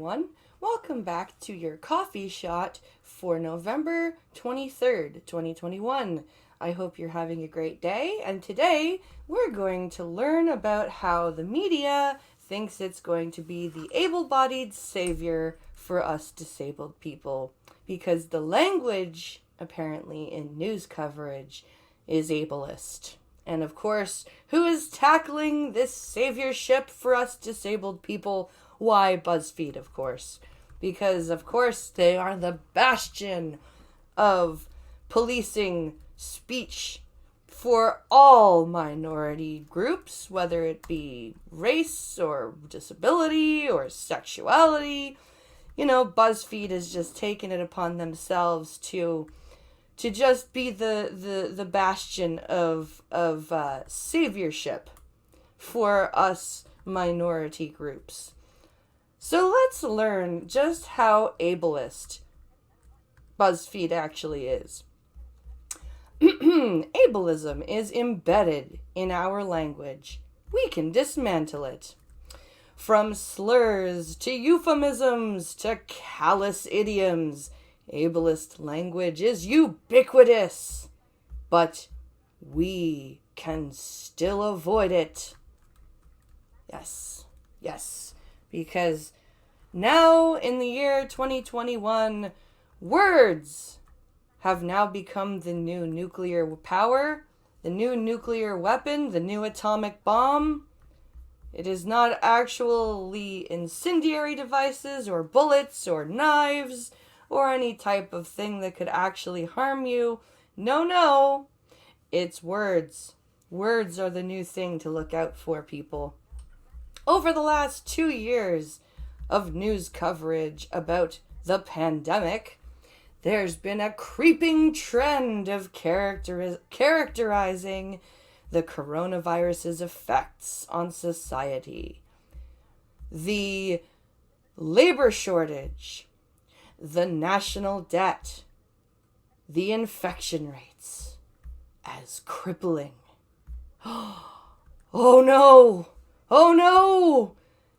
everyone. Welcome back to your coffee shot for November 23rd, 2021. I hope you're having a great day, and today we're going to learn about how the media thinks it's going to be the able-bodied savior for us disabled people, because the language, apparently, in news coverage is ableist. And of course, who is tackling this saviorship for us disabled people? Why, Buzzfeed, of course. Because, of course, they are the bastion of policing speech for all minority groups, whether it be race or disability or sexuality. You know, Buzzfeed has just taken it upon themselves to just be the bastion of saviorship for us minority groups. So let's learn just how ableist Buzzfeed actually is. Ableism is embedded in our language. We can dismantle it. From slurs to euphemisms to callous idioms, ableist language is ubiquitous, but we can still avoid it. Yes, because now in the year 2021, words have now become the new nuclear power, the new nuclear weapon, the new atomic bomb. It is not actually incendiary devices or bullets or knives or any type of thing that could actually harm you. No, it's words. Words are the new thing to look out for, people. Over the last 2 years of news coverage about the pandemic, there's been a creeping trend of characterizing the coronavirus's effects on society. The labor shortage, the national debt, the infection rates as crippling. Oh no!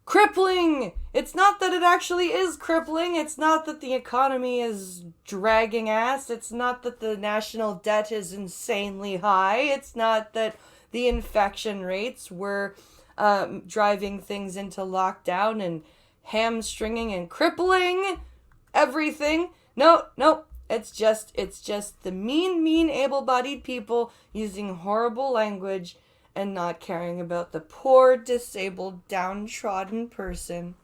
Crippling! It's not that it actually is crippling. It's not that the economy is dragging ass. It's not that the national debt is insanely high. It's not that the infection rates were driving things into lockdown and hamstringing and crippling everything. No, it's just the mean able-bodied people using horrible language and not caring about the poor, disabled, downtrodden person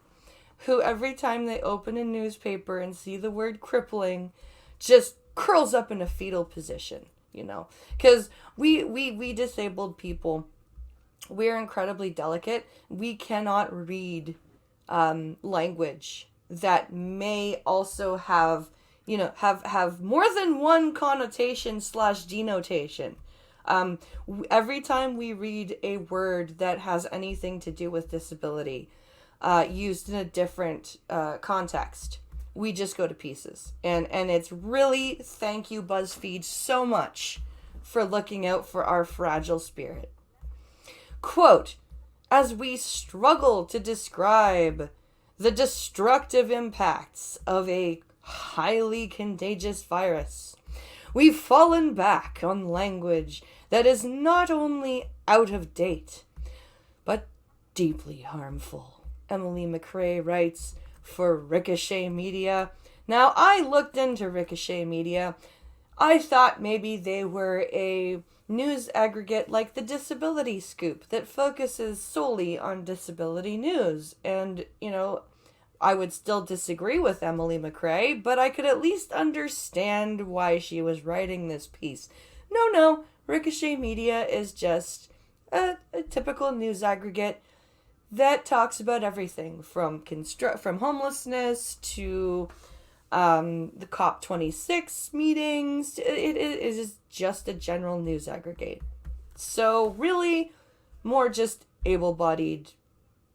who every time they open a newspaper and see the word crippling just curls up in a fetal position, you know. Because we disabled people, we're incredibly delicate. We cannot read language that may also have more than one connotation / denotation. Every time we read a word that has anything to do with disability, used in a different context, we just go to pieces. And it's really, thank you, Buzzfeed, so much for looking out for our fragile spirit. Quote, as we struggle to describe the destructive impacts of a highly contagious virus, we've fallen back on language that is not only out of date, but deeply harmful. Emily McRae writes for Ricochet Media. Now, I looked into Ricochet Media. I thought maybe they were a news aggregate like the Disability Scoop that focuses solely on disability news. And, I would still disagree with Emily McRae, but I could at least understand why she was writing this piece. No, Ricochet Media is just a typical news aggregate that talks about everything from homelessness to the COP26 meetings. It is just a general news aggregate. So really, more just able-bodied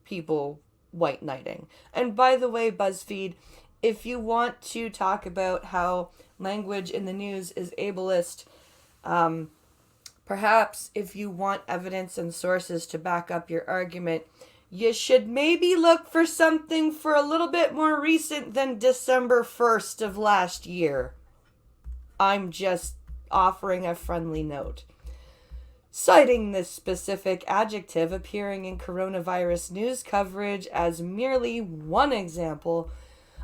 people white knighting. And by the way, Buzzfeed, if you want to talk about how language in the news is ableist, perhaps if you want evidence and sources to back up your argument, you should maybe look for something for a little bit more recent than December 1st of last year. I'm just offering a friendly note. Citing this specific adjective appearing in coronavirus news coverage as merely one example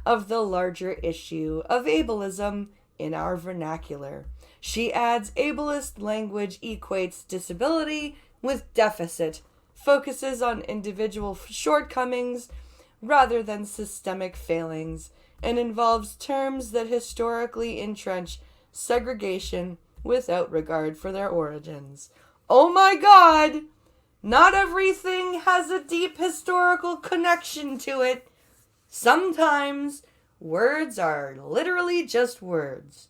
of the larger issue of ableism in our vernacular. She adds ableist language equates disability with deficit, focuses on individual shortcomings rather than systemic failings, and involves terms that historically entrench segregation without regard for their origins. Oh my God! Not everything has a deep historical connection to it. Sometimes words are literally just words.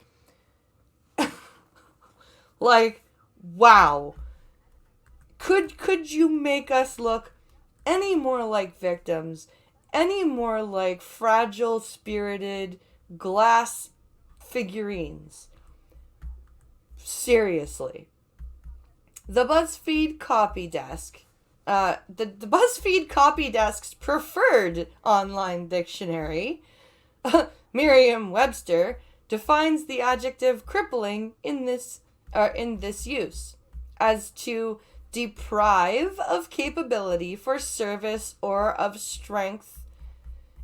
Like, wow. Could you make us look any more like victims, any more like fragile, spirited glass figurines? Seriously. The Buzzfeed copy desk, the Buzzfeed copy desk's preferred online dictionary, Merriam-Webster, defines the adjective crippling in this use as to deprive of capability for service or of strength,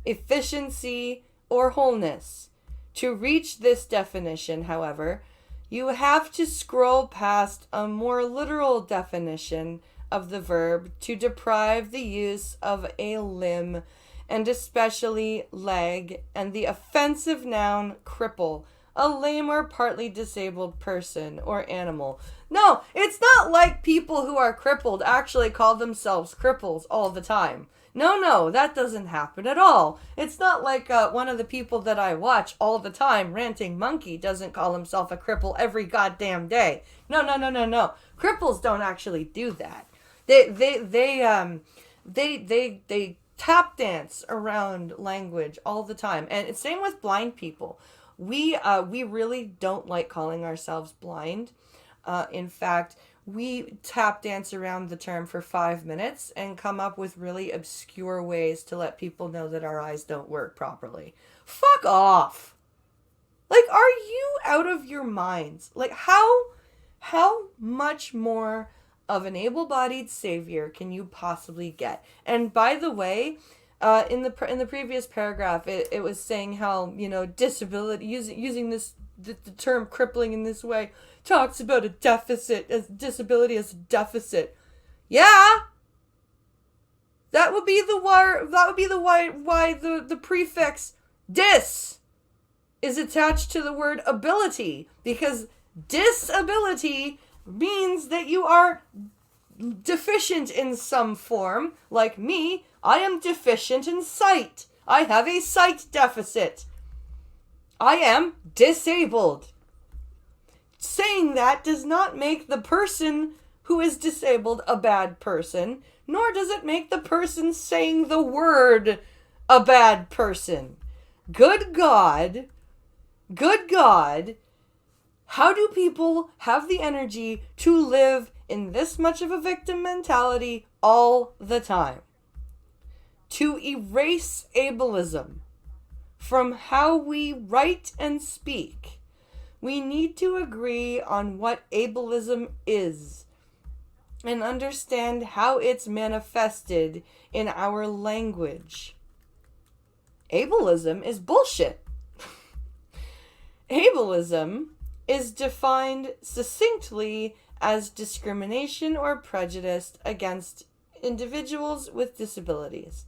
efficiency, or wholeness. To reach this definition, however, you have to scroll past a more literal definition of the verb to deprive the use of a limb, and especially leg, and the offensive noun cripple, a lame or partly disabled person or animal. No, it's not like people who are crippled actually call themselves cripples all the time. No, that doesn't happen at all. It's not like one of the people that I watch all the time, Ranting Monkey, doesn't call himself a cripple every goddamn day. No. Cripples don't actually do that. They tap dance around language all the time, and it's same with blind people. We really don't like calling ourselves blind. In fact, we tap dance around the term for 5 minutes and come up with really obscure ways to let people know that our eyes don't work properly. Fuck off! Like, are you out of your minds? Like, how much more of an able-bodied savior can you possibly get? And by the way, in the previous paragraph, it was saying how, disability, using the term crippling in this way, talks about a deficit, as disability as a deficit. Yeah, that would be why the prefix dis is attached to the word ability, because disability means that you are deficient in some form. Like me, I am deficient in sight. I have a sight deficit. I am disabled. Saying that does not make the person who is disabled a bad person, nor does it make the person saying the word a bad person. Good God, how do people have the energy to live in this much of a victim mentality all the time? To erase ableism from how we write and speak, we need to agree on what ableism is and understand how it's manifested in our language. Ableism is bullshit. Ableism is defined succinctly as discrimination or prejudice against individuals with disabilities.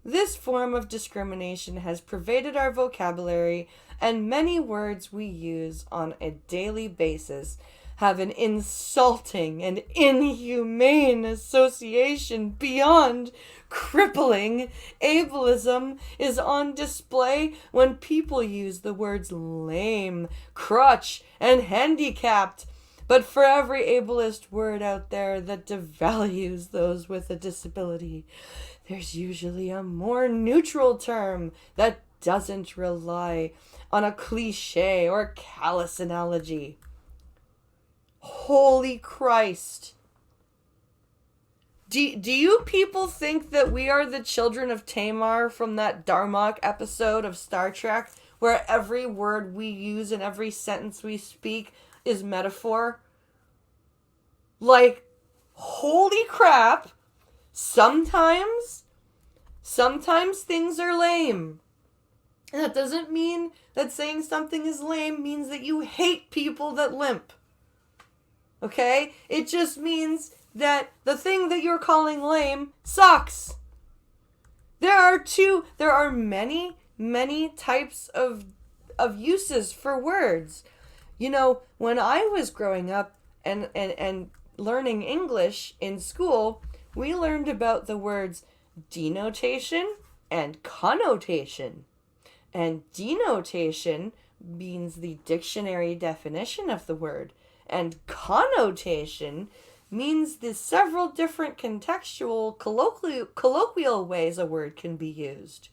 This form of discrimination has pervaded our vocabulary, and many words we use on a daily basis have an insulting and inhumane association beyond crippling. Ableism is on display when people use the words lame, crutch, and handicapped. But for every ableist word out there that devalues those with a disability, there's usually a more neutral term that doesn't rely on a cliche or callous analogy. Holy Christ. Do you people think that we are the children of Tamar from that Darmok episode of Star Trek, where every word we use and every sentence we speak is metaphor? Like, holy crap, sometimes things are lame. And that doesn't mean that saying something is lame means that you hate people that limp. Okay? It just means that the thing that you're calling lame sucks. There are many types of uses for words. You know, when I was growing up and learning English in school, we learned about the words denotation and connotation. And denotation means the dictionary definition of the word, and connotation means the several different contextual, colloquial ways a word can be used.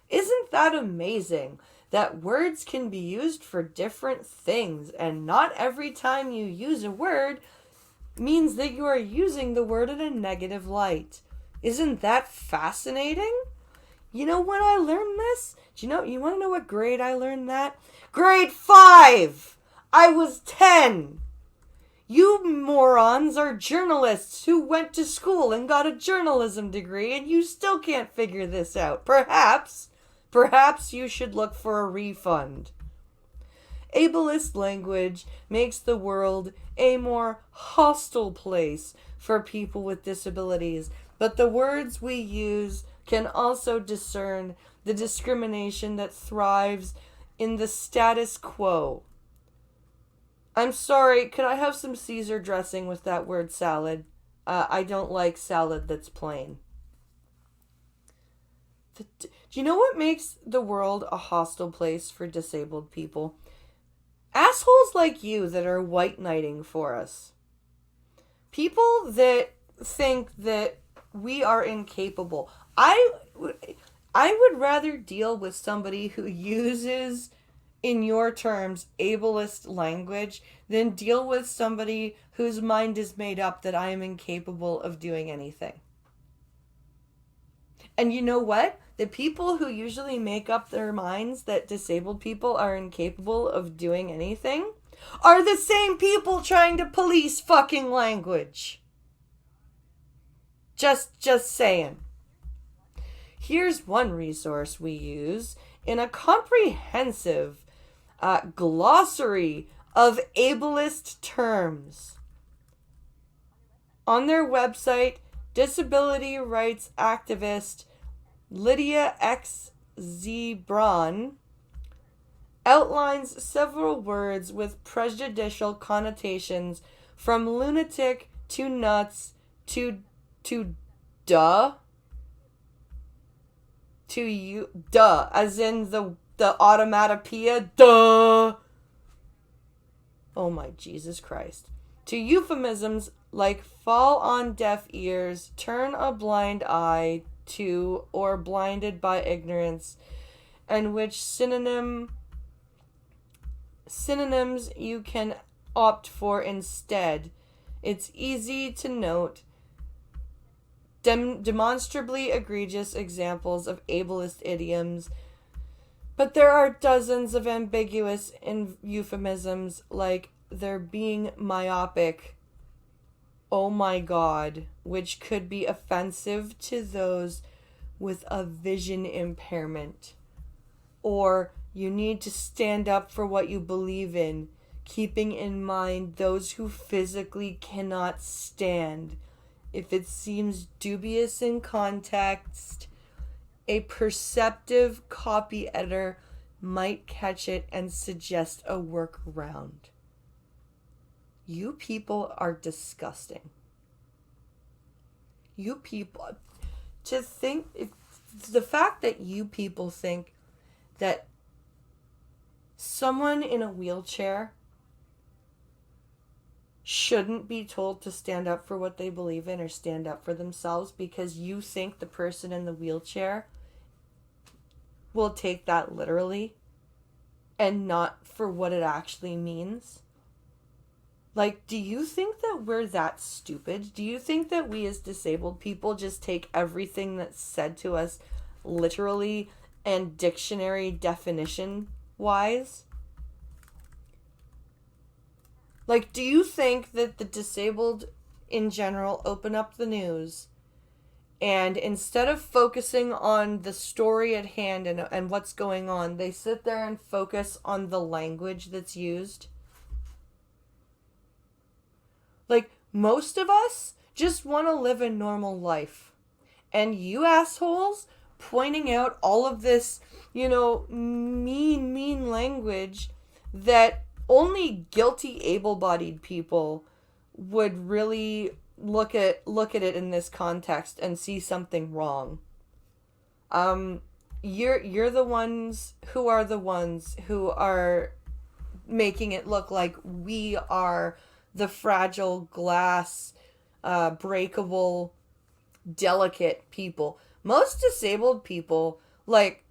Isn't that amazing that words can be used for different things, and not every time you use a word means that you are using the word in a negative light? Isn't that fascinating? You know when I learned this? You want to know what grade I learned that? Grade 5! I was 10! You morons are journalists who went to school and got a journalism degree, and you still can't figure this out. Perhaps you should look for a refund. Ableist language makes the world a more hostile place for people with disabilities, but the words we use can also discern the discrimination that thrives in the status quo. I'm sorry, could I have some Caesar dressing with that word salad? I don't like salad that's plain. Do you know what makes the world a hostile place for disabled people? Assholes like you that are white knighting for us. People that think that we are incapable. I would rather deal with somebody who uses, in your terms, ableist language than deal with somebody whose mind is made up that I am incapable of doing anything. And you know what? The people who usually make up their minds that disabled people are incapable of doing anything are the same people trying to police fucking language. Just saying. Here's one resource we use in a comprehensive glossary of ableist terms. On their website, disability rights activist Lydia X. Z. Braun outlines several words with prejudicial connotations from lunatic to nuts to duh. To you, duh, as in the automatopoeia, duh. Oh my Jesus Christ. To euphemisms like fall on deaf ears, turn a blind eye to, or blinded by ignorance, and which synonyms you can opt for instead. It's easy to note demonstrably egregious examples of ableist idioms, but there are dozens of ambiguous euphemisms like they're being myopic, oh my god, which could be offensive to those with a vision impairment, or you need to stand up for what you believe in, keeping in mind those who physically cannot stand. If it seems dubious in context, a perceptive copy editor might catch it and suggest a workaround. You people are disgusting. You people, to think, the fact that you people think that someone in a wheelchair shouldn't be told to stand up for what they believe in or stand up for themselves because you think the person in the wheelchair will take that literally and not for what it actually means. Like, do you think that we're that stupid? Do you think that we as disabled people just take everything that's said to us literally and dictionary definition wise? Like, do you think that the disabled in general open up the news and instead of focusing on the story at hand and what's going on, they sit there and focus on the language that's used? Like, most of us just want to live a normal life. And you assholes pointing out all of this, mean language that only guilty able-bodied people would really look at it in this context and see something wrong. You're the ones who are making it look like we are the fragile glass, breakable, delicate people. Most disabled people, like,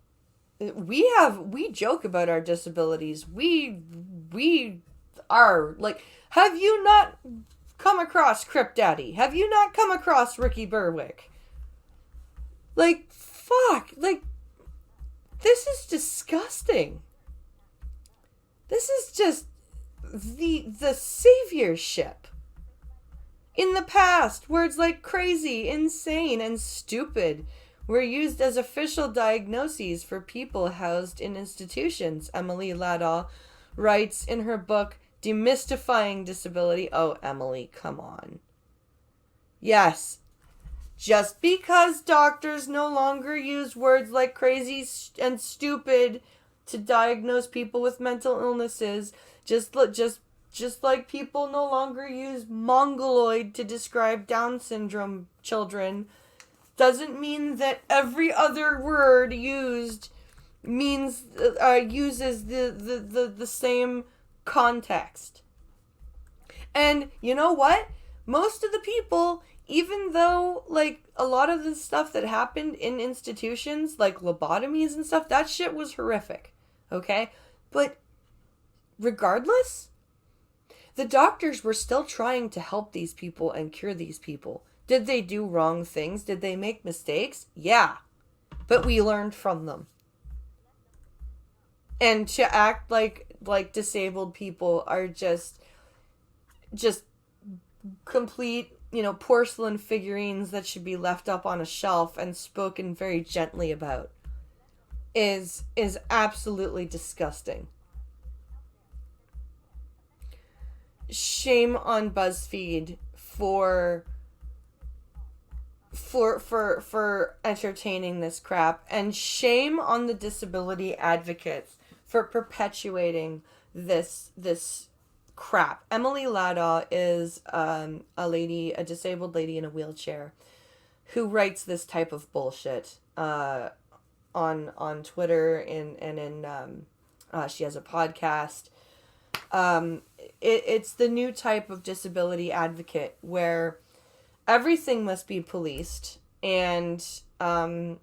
we joke about our disabilities. We are like, have you not come across Crip Daddy? Have you not come across Ricky Berwick? Like, fuck, like, this is disgusting. This is just the saviorship. In the past, words like crazy, insane, and stupid were used as official diagnoses for people housed in institutions. Emily Ladaw writes in her book, Demystifying Disability. Oh, Emily, come on. Yes, just because doctors no longer use words like crazy and stupid to diagnose people with mental illnesses, just like people no longer use mongoloid to describe Down syndrome children, doesn't mean that every other word used uses the same context. And you know what? Most of the people, even though, like, a lot of the stuff that happened in institutions, like lobotomies and stuff, that shit was horrific. Okay? But regardless, the doctors were still trying to help these people and cure these people. Did they do wrong things? Did they make mistakes? Yeah. But we learned from them. And to act like disabled people are just complete, porcelain figurines that should be left up on a shelf and spoken very gently about is absolutely disgusting. Shame on Buzzfeed for entertaining this crap, and shame on the disability advocates for perpetuating this crap. Emily Ladaw is a disabled lady in a wheelchair who writes this type of bullshit on Twitter and she has a podcast. It's the new type of disability advocate where everything must be policed, and the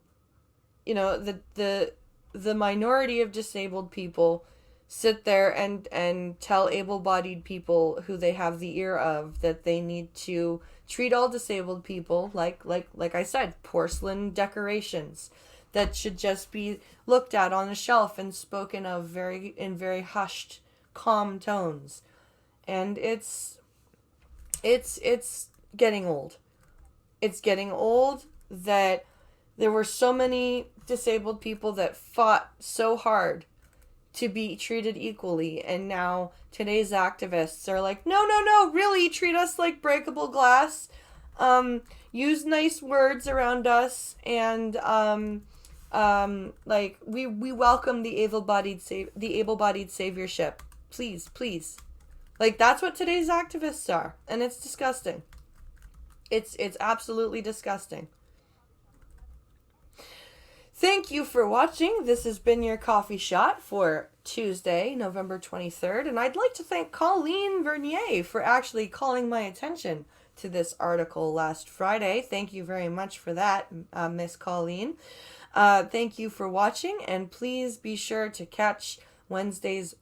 minority of disabled people sit there and tell able-bodied people who they have the ear of that they need to treat all disabled people like I said, porcelain decorations that should just be looked at on a shelf and spoken of in very hushed, calm tones. And it's getting old. It's getting old that there were so many disabled people that fought so hard to be treated equally, and now today's activists are like, no, really, treat us like breakable glass, use nice words around us, and we welcome the able-bodied saviorship. Please. Like, that's what today's activists are, and it's disgusting. It's absolutely disgusting. Thank you for watching. This has been your coffee shot for Tuesday, November 23rd, and I'd like to thank Colleen Vernier for actually calling my attention to this article last Friday. Thank you very much for that, Miss Colleen. Thank you for watching, and please be sure to catch Wednesdays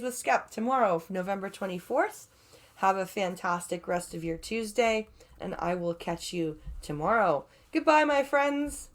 with Skep tomorrow, November 24th. Have a fantastic rest of your Tuesday, and I will catch you tomorrow. Goodbye, my friends.